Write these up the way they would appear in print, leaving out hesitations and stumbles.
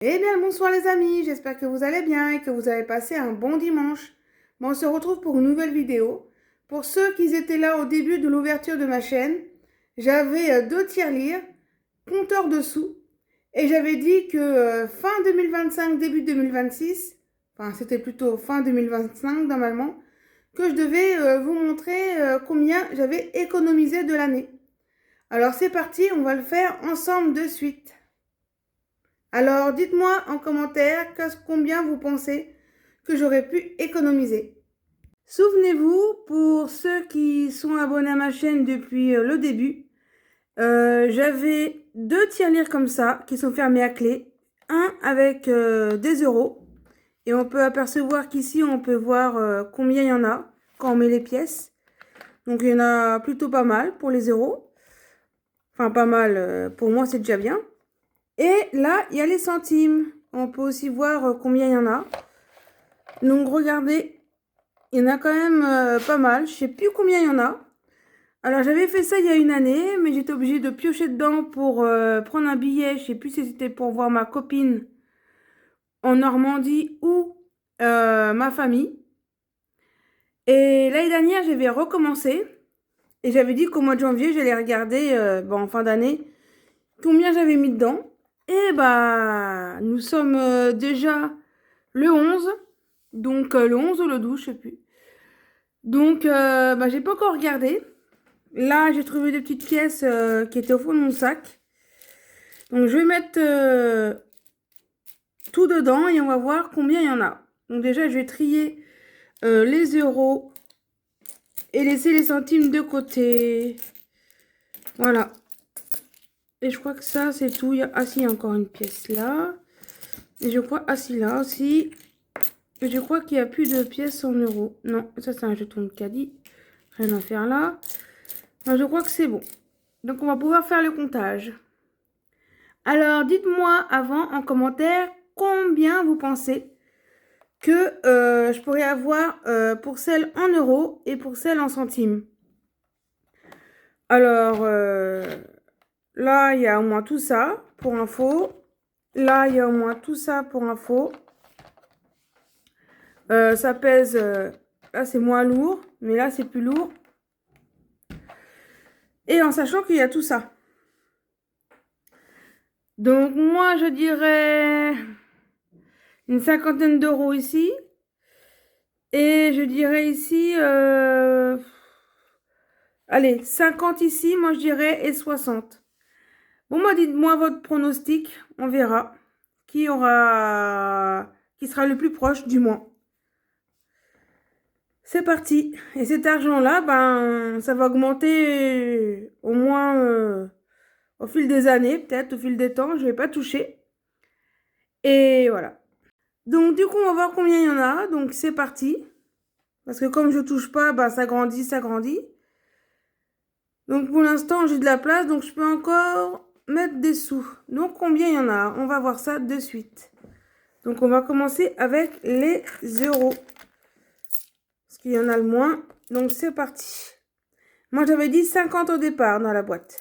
Eh bien, bonsoir les amis, j'espère que vous allez bien et que vous avez passé un bon dimanche. Bon, on se retrouve pour une nouvelle vidéo. Pour ceux qui étaient là au début de l'ouverture de ma chaîne, j'avais deux tirelires, compteur de sous, et j'avais dit que fin 2025, début 2026, enfin c'était plutôt fin 2025 normalement, que je devais vous montrer combien j'avais économisé de l'année. Alors c'est parti, on va le faire ensemble de suite. Alors, dites-moi en commentaire combien vous pensez que j'aurais pu économiser. Souvenez-vous, pour ceux qui sont abonnés à ma chaîne depuis le début, j'avais deux tirelires comme ça qui sont fermés à clé. Un avec des euros. Et on peut apercevoir qu'ici, on peut voir combien il y en a quand on met les pièces. Donc, il y en a plutôt pas mal pour les euros. Enfin, pas mal, pour moi, c'est déjà bien. Et là, il y a les centimes. On peut aussi voir combien il y en a. Donc, regardez, il y en a quand même pas mal. Je sais plus combien il y en a. Alors, j'avais fait ça il y a une année, mais j'étais obligée de piocher dedans pour prendre un billet. Je sais plus si c'était pour voir ma copine en Normandie ou ma famille. Et l'année dernière, j'avais recommencé. Et j'avais dit qu'au mois de janvier, j'allais regarder, en fin d'année, combien j'avais mis dedans. Et bah, nous sommes déjà le 11. Donc, le 11 ou le 12, je sais plus. Donc, j'ai pas encore regardé. Là, j'ai trouvé des petites pièces qui étaient au fond de mon sac. Donc, je vais mettre tout dedans et on va voir combien il y en a. Donc, déjà, je vais trier les euros et laisser les centimes de côté. Voilà. Et je crois que ça, c'est tout. Ah, si, il y a encore une pièce là. Et je crois, ah, si, là aussi. Et je crois qu'il n'y a plus de pièces en euros. Non, ça, c'est un jeton de caddie. Rien à faire là. Enfin, je crois que c'est bon. Donc, on va pouvoir faire le comptage. Alors, dites-moi avant en commentaire combien vous pensez que je pourrais avoir pour celle en euros et pour celle en centimes. Alors, là, il y a au moins tout ça pour info. Là, il y a au moins tout ça pour info. Ça pèse, là, c'est moins lourd, mais là, c'est plus lourd. Et en sachant qu'il y a tout ça. Donc, moi, je dirais une cinquantaine d'euros ici. Et je dirais ici, allez, 50 ici, moi je dirais, et 60. Bon, moi, dites-moi votre pronostic, on verra. Qui sera le plus proche, du moins. C'est parti. Et cet argent-là, ben, ça va augmenter au moins au fil des années, peut-être au fil des temps, je ne vais pas toucher. Et voilà. Donc, du coup, on va voir combien il y en a. Donc, c'est parti. Parce que comme je touche pas, ben, ça grandit, ça grandit. Donc pour l'instant, j'ai de la place, donc je peux encore mettre des sous. Donc combien il y en a? On va voir ça de suite. Donc on va commencer avec les euros. Parce qu'il y en a le moins. Donc c'est parti. Moi j'avais dit 50 au départ dans la boîte.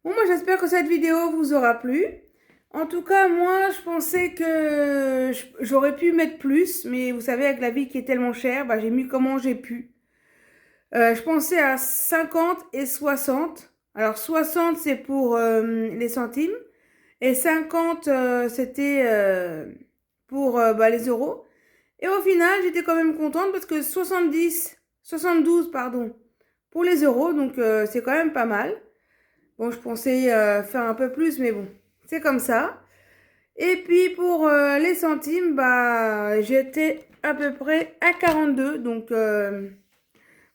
Bon, moi j'espère que cette vidéo vous aura plu. En tout cas, moi je pensais que j'aurais pu mettre plus, mais vous savez, avec la vie qui est tellement chère, bah, j'ai mis comment j'ai pu. Je pensais à 50 et 60. Alors 60 c'est pour les centimes et 50 c'était pour bah, les euros. Et au final, j'étais quand même contente parce que 72 pardon, pour les euros, donc c'est quand même pas mal. Bon, je pensais faire un peu plus, mais bon, c'est comme ça. Et puis pour les centimes, bah j'étais à peu près à 42, donc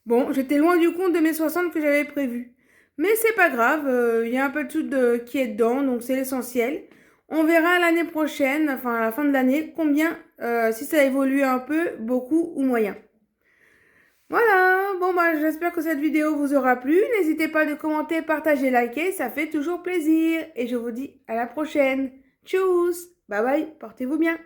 bon, j'étais loin du compte de mes 60 que j'avais prévu. Mais c'est pas grave, il y a un peu de tout qui est dedans, donc c'est l'essentiel. On verra l'année prochaine, enfin à la fin de l'année, combien, si ça évolue un peu, beaucoup ou moyen. Voilà, bon bah j'espère que cette vidéo vous aura plu. N'hésitez pas de commenter, partager, liker, ça fait toujours plaisir. Et je vous dis à la prochaine. Tchuss, bye bye, portez-vous bien.